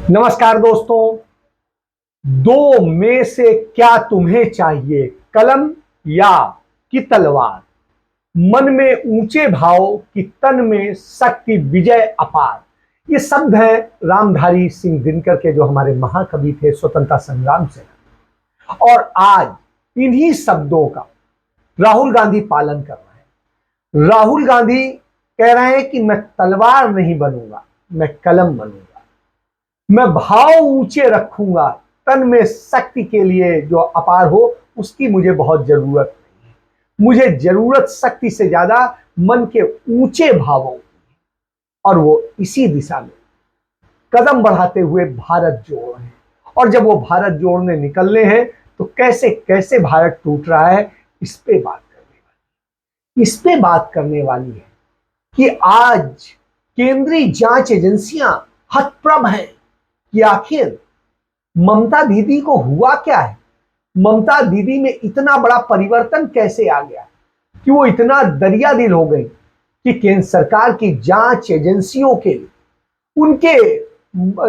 नमस्कार दोस्तों। दो में से क्या तुम्हें चाहिए, कलम या कि तलवार? मन में ऊंचे भाव कि तन में शक्ति विजय अपार। ये शब्द है रामधारी सिंह दिनकर के, जो हमारे महाकवि थे स्वतंत्रता संग्राम से। और आज इन्हीं शब्दों का राहुल गांधी पालन कर रहे हैं। राहुल गांधी कह रहे हैं कि मैं तलवार नहीं बनूंगा, मैं कलम बनूंगा। मैं भाव ऊंचे रखूंगा, तन में शक्ति के लिए जो अपार हो उसकी मुझे बहुत जरूरत नहीं है। मुझे जरूरत शक्ति से ज्यादा मन के ऊंचे भावों की। और वो इसी दिशा में कदम बढ़ाते हुए भारत जोड़ रहे हैं। और जब वो भारत जोड़ने निकलने हैं तो कैसे कैसे भारत टूट रहा है, इस पे बात करने वाली है कि आज केंद्रीय जांच एजेंसियां हतप्रभ हैं कि आखिर ममता दीदी को हुआ क्या है। ममता दीदी में इतना बड़ा परिवर्तन कैसे आ गया कि वो इतना दरिया दिल हो गई कि केंद्र सरकार की जांच एजेंसियों के लिए उनके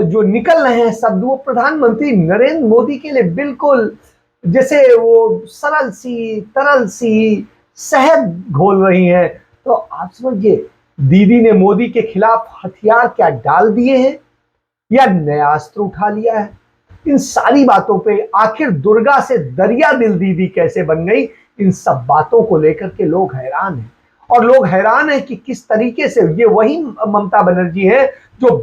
जो निकल रहे हैं शब्द, वो प्रधानमंत्री नरेंद्र मोदी के लिए बिल्कुल जैसे वो सरल सी तरल सी शहद घोल रही हैं। तो आप समझिए, दीदी ने मोदी के खिलाफ हथियार क्या डाल दिए हैं या नया अस्त्र उठा लिया है? इन सारी बातों पे आखिर दुर्गा से दरिया दिल दीदी कैसे बन गई, इन सब बातों को लेकर के लोग हैरान हैं। और लोग हैरान हैं कि किस तरीके से ये वही ममता बनर्जी है जो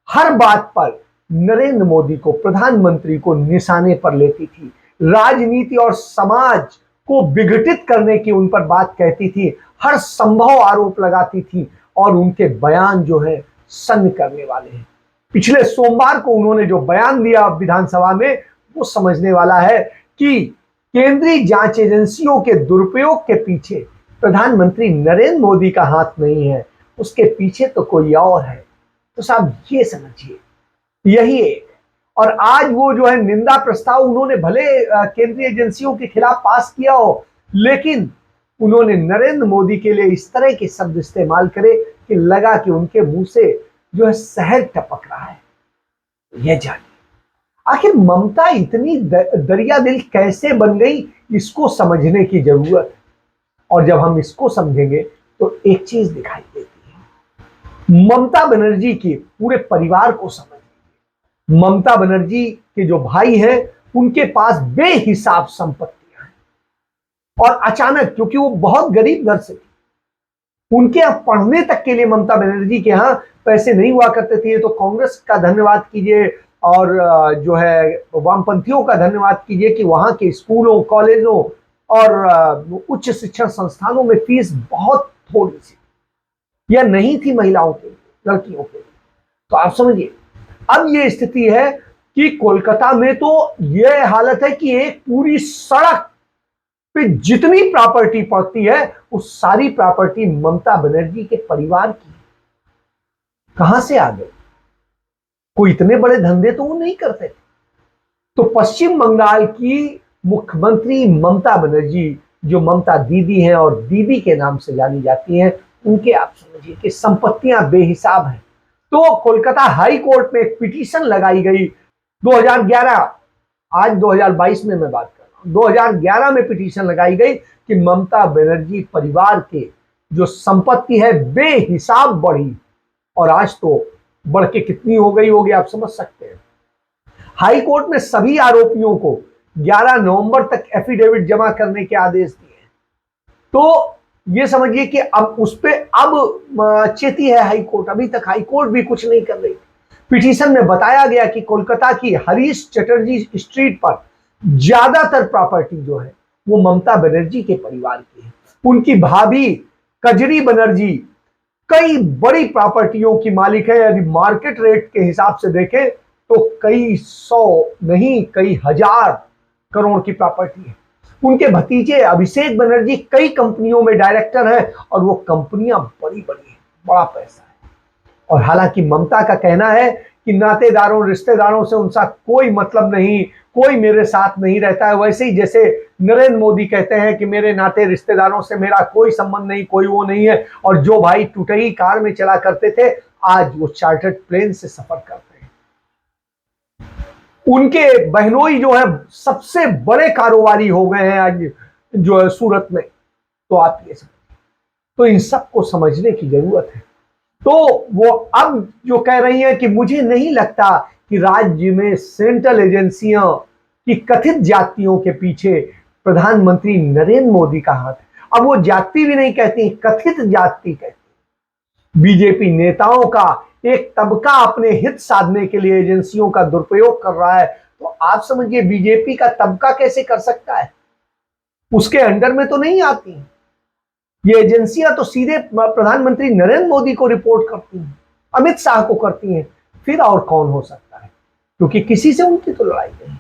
हर बात पर नरेंद्र मोदी को, प्रधानमंत्री को निशाने पर लेती थी। राजनीति और समाज को विघटित करने की उन पर बात कहती थी, हर संभव आरोप लगाती थी। और उनके बयान जो है सन्न करने वाले हैं। पिछले सोमवार को उन्होंने जो बयान दिया विधानसभा में, वो समझने वाला है कि केंद्रीय जांच एजेंसियों के दुरुपयोग के पीछे प्रधानमंत्री नरेंद्र मोदी का हाथ नहीं है, उसके पीछे तो कोई और है। तो साहब ये समझिए, यही एक। और आज वो जो है निंदा प्रस्ताव उन्होंने भले केंद्रीय एजेंसियों के खिलाफ पास किया हो, लेकिन उन्होंने नरेंद्र मोदी के लिए इस तरह के शब्द इस्तेमाल करे कि लगा कि उनके मुंह से जो है शहद टपक रहा है। यह जानिए आखिर ममता इतनी दरिया दिल कैसे बन गई, इसको समझने की जरूरत है। और जब हम इसको समझेंगे तो एक चीज दिखाई देती है। ममता बनर्जी के पूरे परिवार को समझिए। ममता बनर्जी के जो भाई हैं उनके पास बेहिसाब संपत्तियां हैं। और अचानक, क्योंकि वो बहुत गरीब घर से थी, उनके यहाँ पढ़ने तक के लिए ममता बनर्जी के यहाँ पैसे नहीं हुआ करते थे। तो कांग्रेस का धन्यवाद कीजिए और जो है वामपंथियों का धन्यवाद कीजिए कि वहां के स्कूलों, कॉलेजों और उच्च शिक्षण संस्थानों में फीस बहुत थोड़ी सी या नहीं थी महिलाओं के लिए, लड़कियों के लिए। तो आप समझिए, अब ये स्थिति है कि कोलकाता में तो ये हालत है कि एक पूरी सड़क पे जितनी प्रॉपर्टी पड़ती है उस सारी प्रॉपर्टी ममता बनर्जी के परिवार की। कहां से आ गए? कोई इतने बड़े धंधे तो वो नहीं करते थे। तो पश्चिम बंगाल की मुख्यमंत्री ममता बनर्जी, जो ममता दीदी हैं और दीदी के नाम से जानी जाती हैं, उनके आप समझिए कि संपत्तियां बेहिसाब हैं। तो कोलकाता हाई कोर्ट में एक पिटीशन लगाई गई 2011, आज 2022 में मैं बात कर रहा हूं, 2011 में पिटीशन लगाई गई कि ममता बनर्जी परिवार के जो संपत्ति है बेहिसाब बढ़ी। और आज तो बढ़ के कितनी हो गई होगी आप समझ सकते हैं। हाई कोर्ट में सभी आरोपियों को 11 नवंबर तक एफिडेविट जमा करने के आदेश दिए। तो ये समझिए कि अब उस पे अब चेती है हाई कोर्ट। अभी तक हाई कोर्ट भी कुछ नहीं कर रही। पिटीशन में बताया गया कि कोलकाता की हरीश चटर्जी स्ट्रीट पर ज्यादातर प्रॉपर्टी जो है वो ममता बनर्जी के परिवार की है। उनकी भाभी कजरी बनर्जी कई बड़ी प्रॉपर्टियों की मालिक है। यदि मार्केट रेट के हिसाब से देखें तो कई सौ नहीं, कई हजार करोड़ की प्रॉपर्टी है। उनके भतीजे अभिषेक बनर्जी कई कंपनियों में डायरेक्टर हैं और वो कंपनियां बड़ी बड़ी हैं, बड़ा पैसा है। और हालांकि ममता का कहना है कि नातेदारों, रिश्तेदारों से उनका कोई मतलब नहीं, कोई मेरे साथ नहीं रहता है। वैसे ही जैसे नरेंद्र मोदी कहते हैं कि मेरे नाते रिश्तेदारों से मेरा कोई संबंध नहीं, कोई वो नहीं है। और जो भाई टूटही कार में चला करते थे, आज वो चार्टर्ड प्लेन से सफर करते हैं। उनके बहनोई जो है सबसे बड़े कारोबारी हो गए हैं आज जो है सूरत में। तो आप ये समझ, तो इन सबको समझने की जरूरत है। तो वो अब जो कह रही हैं कि मुझे नहीं लगता कि राज्य में सेंट्रल एजेंसियों की कथित जातियों के पीछे प्रधानमंत्री नरेंद्र मोदी का हाथ है। अब वो जाति भी नहीं कहती, कथित जाति कहती। बीजेपी नेताओं का एक तबका अपने हित साधने के लिए एजेंसियों का दुरुपयोग कर रहा है। तो आप समझिए बीजेपी का तबका कैसे कर सकता है, उसके अंडर में तो नहीं आती। ये एजेंसियां तो सीधे प्रधानमंत्री नरेंद्र मोदी को रिपोर्ट करती हैं, अमित शाह को करती हैं, फिर और कौन हो सकता है, क्योंकि किसी से उनकी तो लड़ाई नहीं।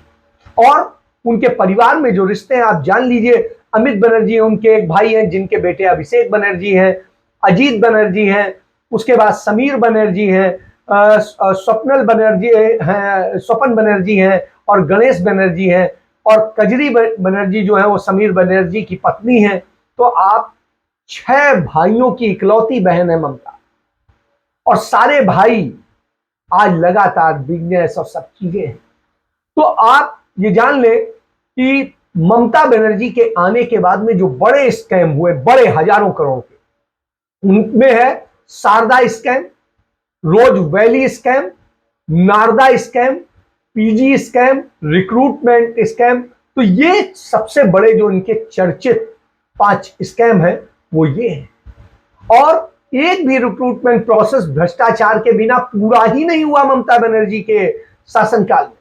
और उनके परिवार में जो रिश्ते हैं आप जान लीजिए, अमित बनर्जी उनके एक भाई हैं जिनके बेटे अभिषेक बनर्जी हैं, अजीत बनर्जी हैं, उसके बाद समीर बनर्जी हैं, स्वप्नल बनर्जी हैं, स्वपन बनर्जी हैं और गणेश बनर्जी हैं, और कजरी बनर्जी जो है वो समीर बनर्जी की पत्नी है। तो आप 6 भाइयों की इकलौती बहन है ममता, और सारे भाई आज लगातार बिजनेस और सब चीजें हैं। तो आप ये जान ले कि ममता बनर्जी के आने के बाद में जो बड़े स्कैम हुए, बड़े हजारों करोड़ के, उनमें है Saradha scam, Rose Valley scam, Narada scam, PG scam, recruitment scam. तो ये सबसे बड़े जो इनके चर्चित 5 स्कैम है वो ये है। और एक भी रिक्रूटमेंट प्रोसेस भ्रष्टाचार के बिना पूरा ही नहीं हुआ ममता बनर्जी के शासनकाल में,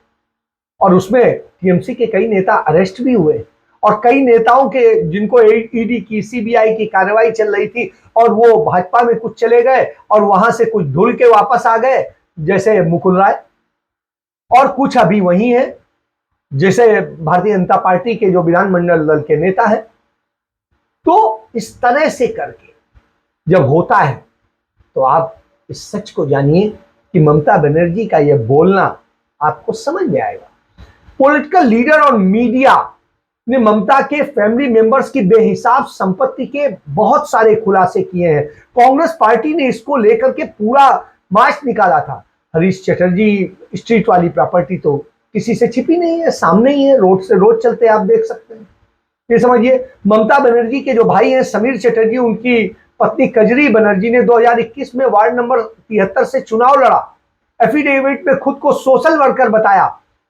और उसमें टीएमसी के कई नेता अरेस्ट भी हुए, और कई नेताओं के जिनको ईडी की सीबीआई की कार्रवाई चल रही थी और वो भाजपा में कुछ चले गए और वहां से कुछ धुल के वापस आ गए, जैसे मुकुल राय, और कुछ अभी वही है जैसे भारतीय जनता पार्टी के जो विधानमंडल दल के नेता हैं। तो इस तरह से करके जब होता है तो आप इस सच को जानिए कि ममता बनर्जी का यह बोलना आपको समझ में आएगा। पॉलिटिकल लीडर और मीडिया ने ममता के फैमिली मेंबर्स की बेहिसाब संपत्ति के बहुत सारे खुलासे किए हैं। कांग्रेस पार्टी ने इसको लेकर के पूरा मार्च निकाला था। हरीश चटर्जी स्ट्रीट वाली प्रॉपर्टी तो किसी से छिपी नहीं है, सामने ही है, रोड से रोज चलते आप देख सकते हैं। ये समझिए ममता बनर्जी के जो भाई हैं समीर चटर्जी, उनकी पत्नी कजरी बनर्जी ने 2021 में वार्ड नंबर 73 से चुनाव लड़ा। एफिडेविट में खुद को सोशल वर्कर बताया,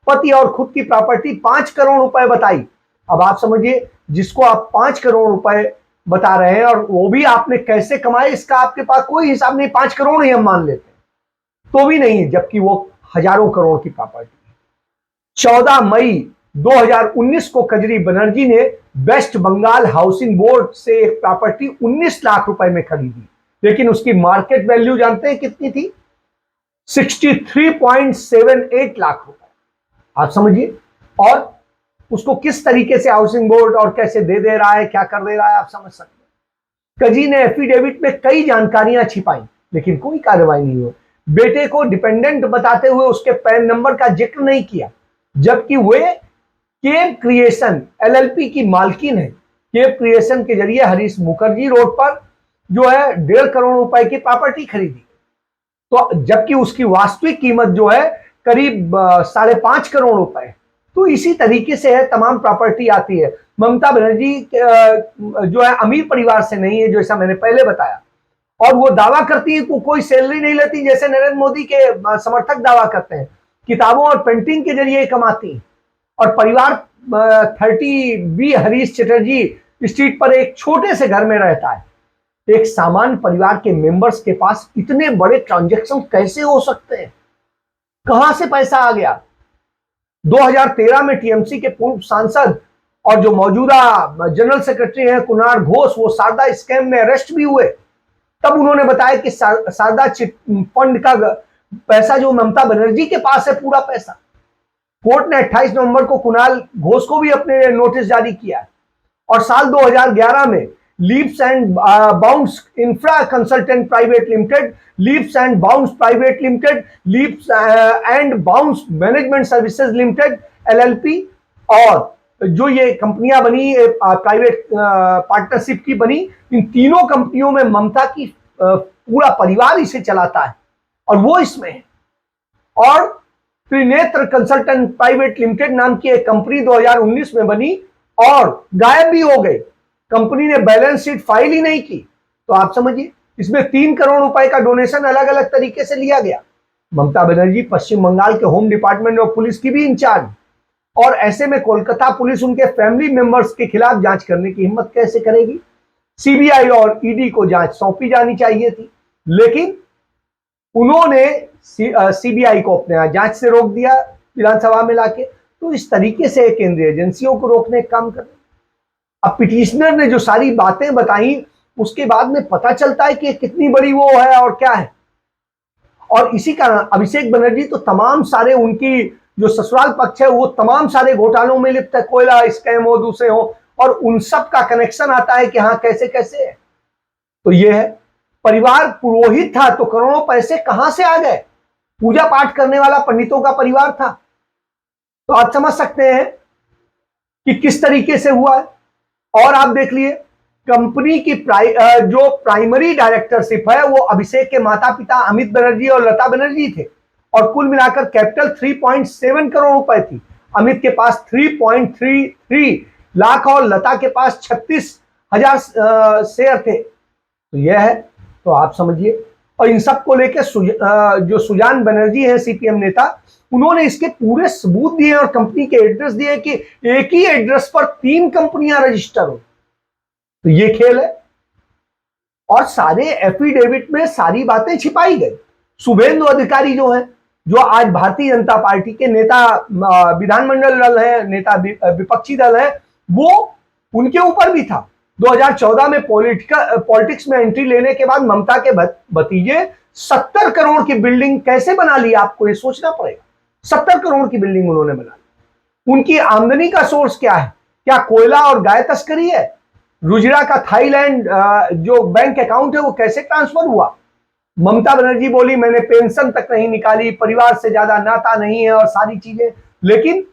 पति और खुद की प्रॉपर्टी 5 करोड़ रुपए बताई। अब आप समझिए, जिसको आप 5 करोड़ रुपए बता रहे हैं और वो भी आपने कैसे कमाए इसका आपके पास कोई हिसाब नहीं, 5 करोड़ ही हम मान लेते हैं तो भी नहीं, जबकि वो हजारों करोड़ की प्रॉपर्टी। 14 मई 2019 को कजरी बनर्जी ने वेस्ट बंगाल हाउसिंग बोर्ड से एक प्रॉपर्टी 19 लाख रुपए में खरीदी, लेकिन उसकी मार्केट वैल्यू जानते हैं कितनी थी? 63.78 लाख रुपए। आप समझिए, और उसको किस तरीके से हाउसिंग बोर्ड और कैसे दे रहा है, क्या कर दे रहा है, आप समझ सकते हैं। कजरी ने एफिडेविट में कई जानकारियां छिपाई, लेकिन कोई कार्रवाई नहीं हुई। बेटे को डिपेंडेंट बताते हुए उसके पैन नंबर का जिक्र नहीं किया, जबकि वे केव क्रिएशन एलएलपी की मालकिन है। केव क्रिएशन के जरिए हरीश मुखर्जी रोड पर जो है 1.5 करोड़ रुपए की प्रॉपर्टी खरीदी, तो जबकि उसकी वास्तविक कीमत जो है करीब 5.5 करोड़ रुपए। तो इसी तरीके से है तमाम प्रॉपर्टी आती है। ममता बनर्जी जो है अमीर परिवार से नहीं है, जैसा मैंने पहले बताया, और वो दावा करती है कि कोई सैलरी नहीं लेती, जैसे नरेंद्र मोदी के समर्थक दावा करते हैं। किताबों और पेंटिंग के जरिए कमाती, और परिवार 30 बी हरीश चटर्जी स्ट्रीट पर एक छोटे से घर में रहता है। एक सामान्य परिवार के मेंबर्स के पास इतने बड़े ट्रांजैक्शन कैसे हो सकते हैं? कहां से पैसा आ गया? 2013 में टीएमसी के पूर्व सांसद और जो मौजूदा जनरल सेक्रेटरी हैं कुणाल घोष, वो शारदा स्कैम में अरेस्ट भी हुए। तब उन्होंने बताया कि शारदा चिट फंड का पैसा जो ममता बनर्जी के पास है, पूरा पैसा। कोर्ट ने 28 नवंबर को कुणाल घोष को भी अपने नोटिस जारी किया, और साल 2011 में leaps and bounce infra consultant private limited, leaps and bounce private limited, leaps and bounce management services limited LLP, और जो ये कंपनियां बनी प्राइवेट पार्टनरशिप की बनी, इन तीनों कंपनियों में ममता की पूरा परिवार इसे चलाता है और वो इसमें है। और त्रिनेत्र कंसल्टेंट प्राइवेट लिमिटेड नाम की एक कंपनी 2019 में बनी और गायब भी हो गई। कंपनी ने बैलेंस शीट फाइल ही नहीं की। तो आप समझिए, इसमें 3 करोड़ रुपए का डोनेशन अलग अलग तरीके से लिया गया। ममता बनर्जी पश्चिम बंगाल के होम डिपार्टमेंट और पुलिस की भी इंचार्ज, और ऐसे में कोलकाता पुलिस उनके फैमिली मेंबर्स के खिलाफ जांच करने की हिम्मत कैसे करेगी? सीबीआई और ईडी को जांच सौंपी जानी चाहिए थी, लेकिन उन्होंने सीबीआई को अपने जांच से रोक दिया विधानसभा में लाके। तो इस तरीके से केंद्रीय एजेंसियों को रोकने का काम कर रहे। अब पिटिशनर ने जो सारी बातें बताई, उसके बाद में पता चलता है कि कितनी बड़ी वो है और क्या है। और इसी कारण अभिषेक बनर्जी तो तमाम सारे उनकी जो ससुराल पक्ष है वो तमाम सारे घोटालों में लिप्त है, कोयला स्कैम हो, दूसरे हो, और उन सब का कनेक्शन आता है कि हाँ कैसे कैसे है। तो ये है, परिवार पुरोहित था तो करोड़ों पैसे कहां से आ गए? पूजा पाठ करने वाला पंडितों का परिवार था। तो आप समझ सकते हैं कि किस तरीके से हुआ है। और आप देख लिए, कंपनी की जो प्राइमरी डायरेक्टरशिप है वो अभिषेक के माता पिता अमित बनर्जी और लता बनर्जी थे, और कुल मिलाकर कैपिटल 3.7 करोड़ रुपए थी। अमित के पास 3.33 लाख और लता के पास 36,000 शेयर थे। तो यह है, तो आप समझिए। और इन सब को लेकर जो सुजान बनर्जी है सीपीएम नेता, उन्होंने इसके पूरे सबूत दिए और कंपनी के एड्रेस दिए कि एक ही एड्रेस पर 3 कंपनियां रजिस्टर हो। तो ये खेल है। और सारे एफिडेविट में सारी बातें छिपाई गई। शुभेंदु अधिकारी जो है, जो आज भारतीय जनता पार्टी के नेता, विधानमंडल दल है, नेता विपक्षी दल है, वो उनके ऊपर भी था। 2014 में पॉलिटिक्स में एंट्री लेने के बाद ममता के भतीजे 70 करोड़ की बिल्डिंग कैसे बना ली? आपको ये सोचना पड़ेगा। 70 करोड़ की बिल्डिंग उन्होंने बना ली। उनकी आमदनी का सोर्स क्या है? क्या कोयला और गाय तस्करी है? रुजिरा का थाईलैंड जो बैंक अकाउंट है वो कैसे ट्रांसफर हुआ? ममता बनर्जी बोली मैंने पेंशन तक नहीं निकाली, परिवार से ज्यादा नाता नहीं है और सारी चीजें। लेकिन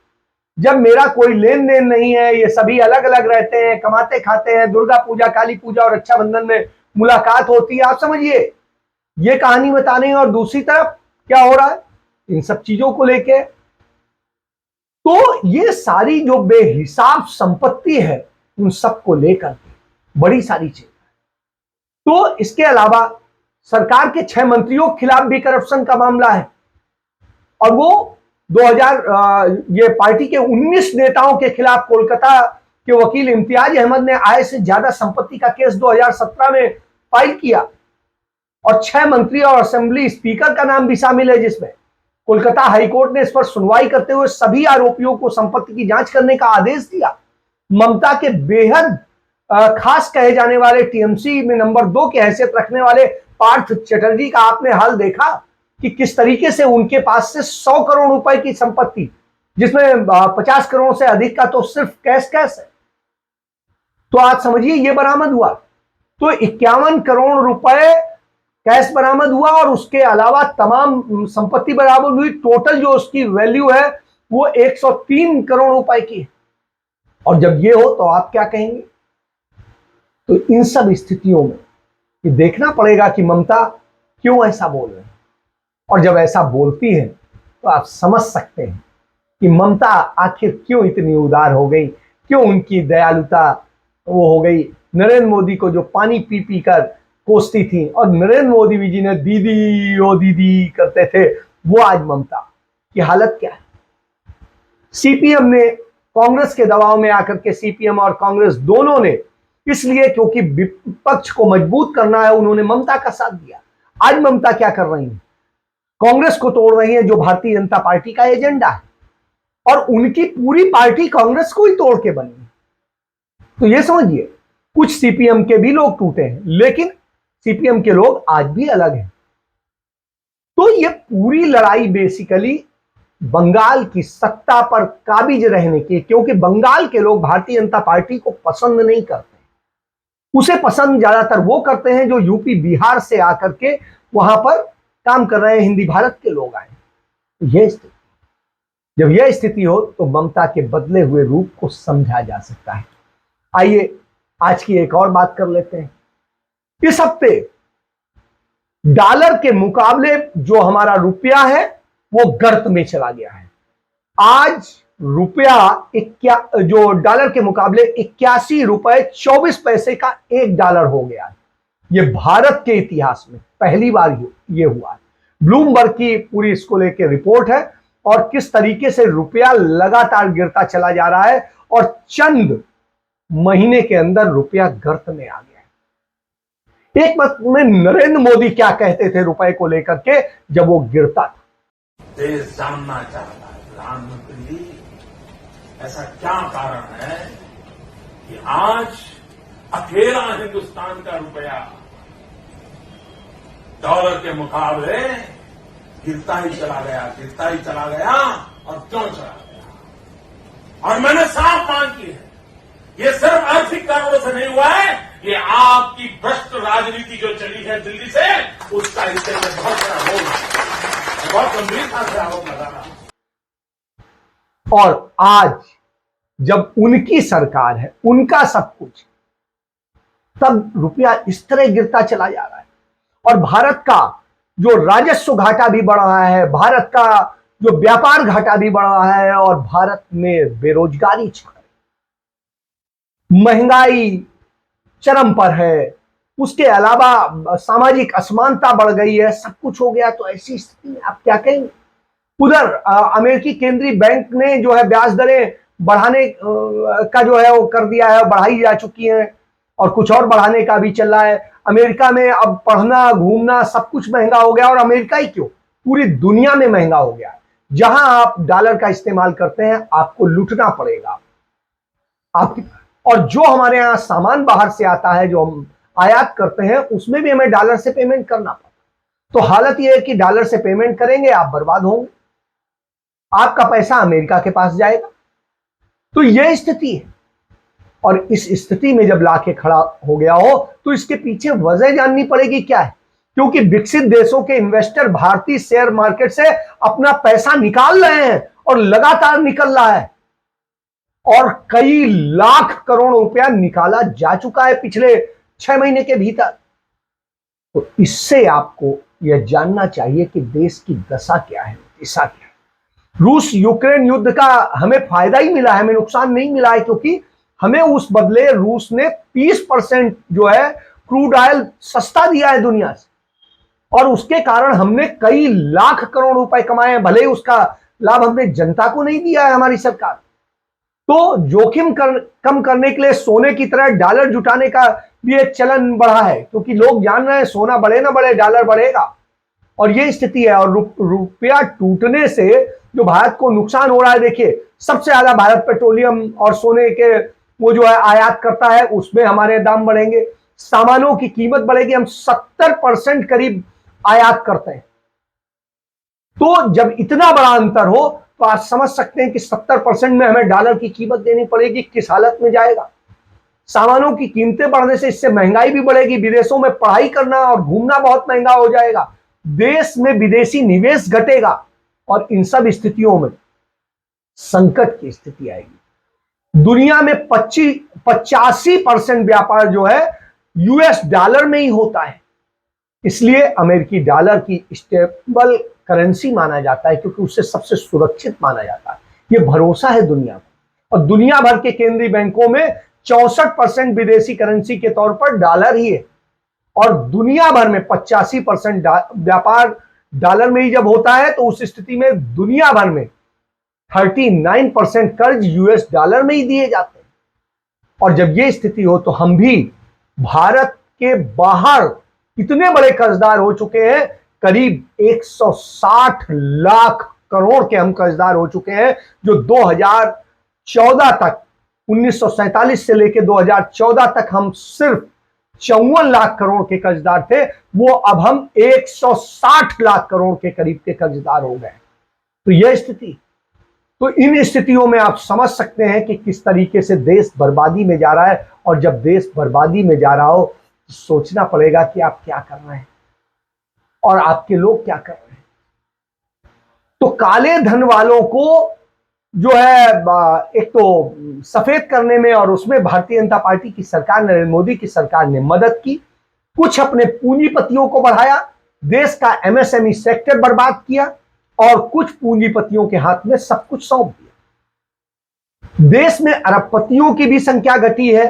जब मेरा कोई लेन देन नहीं है, ये सभी अलग अलग रहते हैं, कमाते खाते हैं, दुर्गा पूजा, काली पूजा और रक्षाबंधन में मुलाकात होती है। आप समझिए, ये कहानी बता रही है। और दूसरी तरफ क्या हो रहा है इन सब चीजों को लेके? तो ये सारी जो बेहिसाब संपत्ति है, उन सबको लेकर बड़ी सारी चीज। तो इसके अलावा सरकार के 6 मंत्रियों के खिलाफ भी करप्शन का मामला है, और वो 2000 ये पार्टी के 19 नेताओं के खिलाफ कोलकाता के वकील इम्तियाज अहमद ने आय से ज्यादा संपत्ति का केस 2017 में फाइल किया, और 6 मंत्री और असेंबली स्पीकर का नाम भी शामिल है, जिसमें कोलकाता हाईकोर्ट ने इस पर सुनवाई करते हुए सभी आरोपियों को संपत्ति की जांच करने का आदेश दिया। ममता के बेहद खास कहे जाने वाले टीएमसी में नंबर 2 की हैसियत रखने वाले पार्थ चटर्जी का आपने हाल देखा कि किस तरीके से उनके पास से 100 करोड़ रुपए की संपत्ति, जिसमें 50 करोड़ से अधिक का तो सिर्फ कैश है। तो आप समझिए ये बरामद हुआ। तो 51 करोड़ रुपए कैश बरामद हुआ, और उसके अलावा तमाम संपत्ति बरामद हुई। टोटल जो उसकी वैल्यू है वो 103 करोड़ रुपए की। और जब ये हो तो आप क्या कहेंगे? तो इन सब स्थितियों में ये देखना पड़ेगा कि ममता क्यों ऐसा बोल रहे हैं, और जब ऐसा बोलती है तो आप समझ सकते हैं कि ममता आखिर क्यों इतनी उदार हो गई, क्यों उनकी दयालुता वो हो गई। नरेंद्र मोदी को जो पानी पी पी कर कोसती थी, और नरेंद्र मोदी जी ने दीदी ओ दीदी करते थे, वो आज ममता की हालत क्या है? सीपीएम ने कांग्रेस के दबाव में आकर के, सीपीएम और कांग्रेस दोनों ने, इसलिए क्योंकि विपक्ष को मजबूत करना है, उन्होंने ममता का साथ दिया। आज ममता क्या कर रही है? कांग्रेस को तोड़ रही है, जो भारतीय जनता पार्टी का एजेंडा है, और उनकी पूरी पार्टी कांग्रेस को ही तोड़ के बनी है। तो ये समझिए, कुछ सीपीएम के भी लोग टूटे हैं, लेकिन सीपीएम के लोग आज भी अलग हैं। तो ये पूरी लड़ाई बेसिकली बंगाल की सत्ता पर काबिज रहने की, क्योंकि बंगाल के लोग भारतीय जनता पार्टी को पसंद नहीं करते। उसे पसंद ज्यादातर वो करते हैं जो यूपी बिहार से आकर के वहां पर काम कर रहे हैं, हिंदी भारत के लोग आए। यह स्थिति, जब यह स्थिति हो तो ममता के बदले हुए रूप को समझा जा सकता है। आइए आज की एक और बात कर लेते हैं। इस हफ्ते डॉलर के मुकाबले जो हमारा रुपया है वो गर्त में चला गया है। आज रुपया जो डॉलर के मुकाबले 81 रुपए 24 पैसे का एक डॉलर हो गया है। ये भारत के इतिहास में पहली बार ये हुआ है। ब्लूमबर्ग की पूरी इसको लेकर रिपोर्ट है और किस तरीके से रुपया लगातार गिरता चला जा रहा है और चंद महीने के अंदर रुपया गर्त में आ गया है। एक वक्त में नरेंद्र मोदी क्या कहते थे रुपए को लेकर के जब वो गिरता था। देश जानना चाहता है प्रधानमंत्री जी, ऐसा क्या कारण है कि आज अकेला हिंदुस्तान का रुपया डॉलर के मुकाबले गिरता ही चला गया और क्यों चला गया? और मैंने साफ मांग की है, ये सिर्फ आर्थिक कारणों से नहीं हुआ है, ये आपकी भ्रष्ट राजनीति जो चली है दिल्ली से, उसका इससे में बहुत बड़ा रोल है। बहुत गंभीरता से आरोप लगा रहा हूं। और आज जब उनकी सरकार है, उनका सब कुछ, तब रुपया इस तरह गिरता चला जा रहा है और भारत का जो राजस्व घाटा भी बढ़ रहा है, भारत का जो व्यापार घाटा भी बढ़ रहा है और भारत में बेरोजगारी छा रही, महंगाई चरम पर है, उसके अलावा सामाजिक असमानता बढ़ गई है, सब कुछ हो गया। तो ऐसी स्थिति में आप क्या कहेंगे? उधर अमेरिकी केंद्रीय बैंक ने जो है ब्याज दरें बढ़ाने का जो है वो कर दिया है, बढ़ाई जा चुकी हैं और कुछ और बढ़ाने का भी चल रहा है। अमेरिका में अब पढ़ना घूमना सब कुछ महंगा हो गया और अमेरिका ही क्यों, पूरी दुनिया में महंगा हो गया। जहां आप डॉलर का इस्तेमाल करते हैं आपको लूटना पड़ेगा और जो हमारे यहां सामान बाहर से आता है, जो हम आयात करते हैं, उसमें भी हमें डॉलर से पेमेंट करना पड़ता। तो हालत यह है कि डॉलर से पेमेंट करेंगे आप बर्बाद होंगे, आपका पैसा अमेरिका के पास जाएगा। तो यह स्थिति है और इस स्थिति में जब लाके खड़ा हो गया हो तो इसके पीछे वजह जाननी पड़ेगी क्या है, क्योंकि विकसित देशों के इन्वेस्टर भारतीय शेयर मार्केट से अपना पैसा निकाल रहे हैं और लगातार निकल रहा है और कई लाख करोड़ रुपया निकाला जा चुका है पिछले 6 महीने के भीतर। तो इससे आपको यह जानना चाहिए कि देश की दशा क्या है, दिशा क्या है। रूस यूक्रेन युद्ध का हमें फायदा ही मिला है, हमें नुकसान नहीं मिला है, क्योंकि हमें उस बदले रूस ने 30% जो है क्रूड ऑयल सस्ता दिया है दुनिया से और उसके कारण हमने कई लाख करोड़ रुपए कमाए हैं। भले ही उसका लाभ हमने जनता को नहीं दिया है हमारी सरकार। तो जोखिम कम करने के लिए सोने की तरह डॉलर जुटाने का भी एक चलन बढ़ा है, क्योंकि लोग जान रहे हैं सोना बढ़े ना बढ़े डॉलर बढ़ेगा और ये स्थिति है। और रुपया टूटने से जो भारत को नुकसान हो रहा है, देखिए सबसे ज्यादा भारत पेट्रोलियम और सोने के वो जो है आयात करता है, उसमें हमारे दाम बढ़ेंगे, सामानों की कीमत बढ़ेगी। हम 70% करीब आयात करते हैं। तो जब इतना बड़ा अंतर हो तो आप समझ सकते हैं कि 70% में हमें डॉलर की कीमत देनी पड़ेगी, किस हालत में जाएगा। सामानों की कीमतें बढ़ने से इससे महंगाई भी बढ़ेगी, विदेशों में पढ़ाई करना और घूमना बहुत महंगा हो जाएगा, देश में विदेशी निवेश घटेगा और इन सब स्थितियों में संकट की स्थिति आएगी। दुनिया में 85% व्यापार जो है यूएस डॉलर में ही होता है, इसलिए अमेरिकी डॉलर की स्टेबल करेंसी माना जाता है, क्योंकि उससे सबसे सुरक्षित माना जाता है। यह भरोसा है दुनिया को। और दुनिया भर के केंद्रीय बैंकों में 64% विदेशी करेंसी के तौर पर डॉलर ही है और दुनिया भर में 85% व्यापार डॉलर में ही जब होता है, तो उस स्थिति में दुनिया भर में 39% कर्ज यूएस डॉलर में ही दिए जाते हैं। और जब यह स्थिति हो तो हम भी भारत के बाहर इतने बड़े कर्जदार हो चुके हैं, करीब 160 लाख करोड़ के हम कर्जदार हो चुके हैं, जो 2014 तक 1947 से लेकर 2014 तक हम सिर्फ 54 लाख करोड़ के कर्जदार थे, वो अब हम 160 लाख करोड़ के करीब के कर्जदार हो गए। तो यह स्थिति, तो इन स्थितियों में आप समझ सकते हैं कि किस तरीके से देश बर्बादी में जा रहा है। और जब देश बर्बादी में जा रहा हो तो सोचना पड़ेगा कि आप क्या कर रहे हैं और आपके लोग क्या कर रहे हैं। तो काले धन वालों को जो है एक तो सफेद करने में, और उसमें भारतीय जनता पार्टी की सरकार, नरेंद्र मोदी की सरकार ने मदद की, कुछ अपने पूंजीपतियों को बढ़ाया, देश का एमएसएमई सेक्टर बर्बाद किया, और कुछ पूंजीपतियों के हाथ में सब कुछ सौंप दिया। देश में अरबपतियों की भी संख्या घटी है।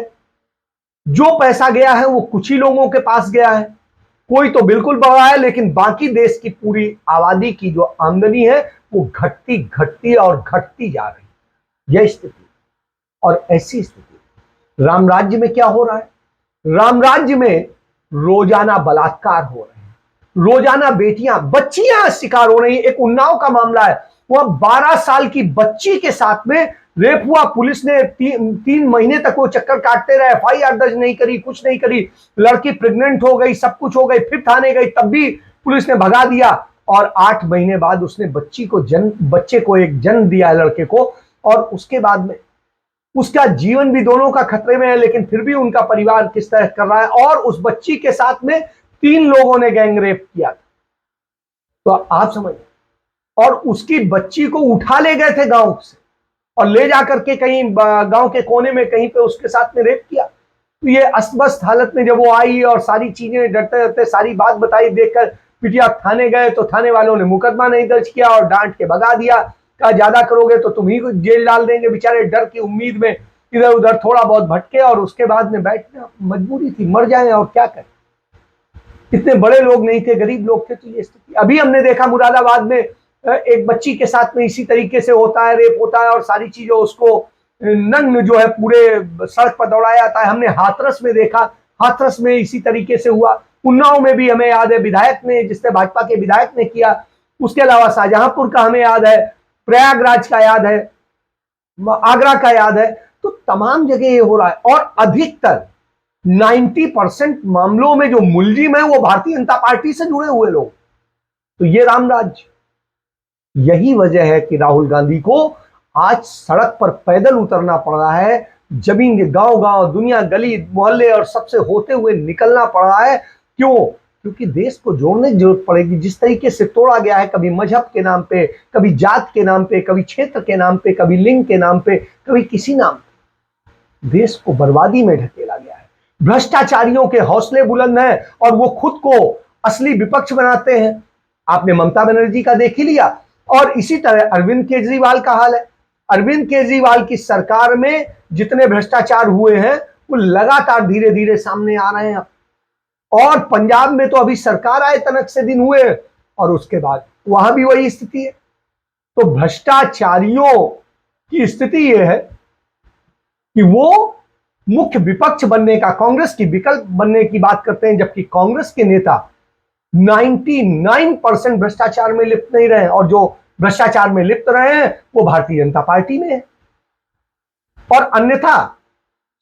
जो पैसा गया है वो कुछ ही लोगों के पास गया है, कोई तो बिल्कुल बढ़ा है, लेकिन बाकी देश की पूरी आबादी की जो आमदनी है वो घटती घटती और घटती जा रही है। यह स्थिति, और ऐसी स्थिति राम राज्य में क्या हो रहा है? राम राज्य में रोजाना बलात्कार हो रहे हैं, रोजाना बेटियां, बच्चियां शिकार हो रही हैं। एक उन्नाव का मामला है, वह 12 साल की बच्ची के साथ में रेप हुआ। पुलिस ने 3 महीने तक वो चक्कर काटते रहे, FIR दर्ज नहीं करी, कुछ नहीं करी। लड़की प्रेग्नेंट हो गई, सब कुछ हो गई, फिर थाने गई, तब भी पुलिस ने भगा दिया। और 8 महीने बाद उसने बच्चे को एक जन्म दिया है, लड़के को, और उसके बाद में उसका जीवन भी दोनों का खतरे में है। लेकिन फिर भी उनका परिवार किस तरह कर रहा है, और उस बच्ची के साथ में 3 लोगों ने गैंग रेप किया। तो आप समझ, और उसकी बच्ची को उठा ले गए थे गांव से और ले जाकर के कहीं गांव के कोने में कहीं पे उसके साथ में रेप किया। तो ये अस्त-व्यस्त हालत में जब वो आई और सारी चीजें डरते डरते सारी बात बताई, देखकर पिटिया थाने गए तो थाने वालों ने मुकदमा नहीं दर्ज किया और डांट के भगा दिया। कहा ज्यादा करोगे तो तुम ही को जेल डाल देंगे। बेचारे डर की उम्मीद में इधर उधर थोड़ा बहुत भटके और उसके बाद में बैठना मजबूरी थी, मर जाए और क्या करें। इतने बड़े लोग नहीं थे, गरीब लोग थे। तो ये स्थिति अभी हमने देखा मुरादाबाद में एक बच्ची के साथ में इसी तरीके से होता है, रेप होता है और सारी चीजें, उसको नग्न जो है पूरे सड़क पर दौड़ाया जाता है। हमने हाथरस में देखा, हाथरस में इसी तरीके से हुआ। उन्नाव में भी हमें याद है विधायक ने, जिसने भाजपा के विधायक ने किया। उसके अलावा शाहजहांपुर का हमें याद है, प्रयागराज का याद है, आगरा का याद है। तो तमाम जगह ये हो रहा है, और अधिकतर 90% मामलों में जो मुलजिम है वो भारतीय जनता पार्टी से जुड़े हुए लोग। तो ये राम राज्य, यही वजह है कि राहुल गांधी को आज सड़क पर पैदल उतरना पड़ रहा है, जमीन के गांव गांव, दुनिया, गली मोहल्ले और सबसे होते हुए निकलना पड़ रहा है। क्यों? क्योंकि देश को जोड़ने की जरूरत पड़ेगी। जिस तरीके से तोड़ा गया है, कभी मजहब के नाम पे, कभी जात के नाम पे, कभी क्षेत्र के नाम पे, कभी लिंग के नाम पे, कभी किसी नाम पे, देश को बर्बादी में ढकेला गया है। भ्रष्टाचारियों के हौसले बुलंद हैं और वो खुद को असली विपक्ष बनाते हैं। आपने ममता बनर्जी का देख ही लिया, और इसी तरह अरविंद केजरीवाल का हाल है। अरविंद केजरीवाल की सरकार में जितने भ्रष्टाचार हुए हैं वो लगातार धीरे धीरे सामने आ रहे हैं। और पंजाब में तो अभी सरकार आए तनक से दिन हुए और उसके बाद वहां भी वही स्थिति है। तो भ्रष्टाचारियों की स्थिति यह है कि वो मुख्य विपक्ष बनने का, कांग्रेस की विकल्प बनने की बात करते हैं, जबकि कांग्रेस के नेता 99% भ्रष्टाचार में लिप्त नहीं रहे, और जो भ्रष्टाचार में लिप्त रहे हैं वो भारतीय जनता पार्टी में है, और अन्यथा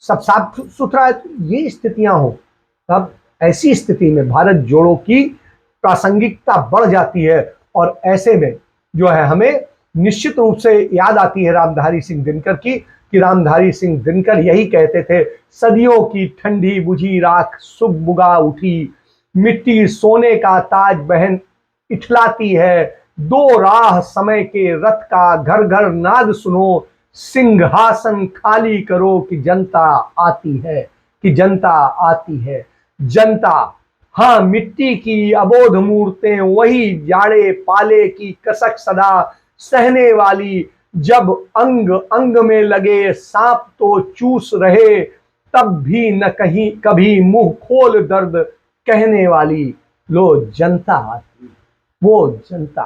सब साफ सुथरा है। ये स्थितियां हो तब ऐसी स्थिति में भारत जोड़ो की प्रासंगिकता बढ़ जाती है। और ऐसे में जो है हमें निश्चित रूप से याद आती है रामधारी सिंह दिनकर की, कि रामधारी सिंह दिनकर यही कहते थे, सदियों की ठंडी बुझी राख सुख बुगा उठी, मिट्टी सोने का ताज बहन इठलाती है, दो राह समय के रथ का घर घर नाद सुनो, सिंहासन खाली करो कि जनता आती है, कि जनता आती है। जनता, हाँ, मिट्टी की अबोध मूर्तें, वही जाड़े पाले की कसक सदा सहने वाली, जब अंग अंग में लगे सांप तो चूस रहे, तब भी न कहीं कभी मुंह खोल दर्द कहने वाली। लो जनता आती, वो जनता।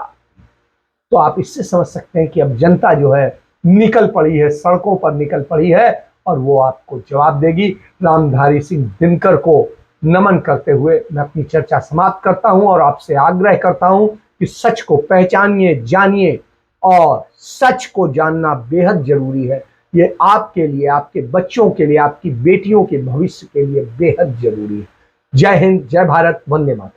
तो आप इससे समझ सकते हैं कि अब जनता जो है निकल पड़ी है, सड़कों पर निकल पड़ी है, और वो आपको जवाब देगी। रामधारी सिंह दिनकर को नमन करते हुए मैं अपनी चर्चा समाप्त करता हूं और आपसे आग्रह करता हूं कि सच को पहचानिए, जानिए, और सच को जानना बेहद जरूरी है। ये आपके लिए, आपके बच्चों के लिए, आपकी बेटियों के भविष्य के लिए बेहद जरूरी है। जय हिंद, जय भारत, वंदे मातरम।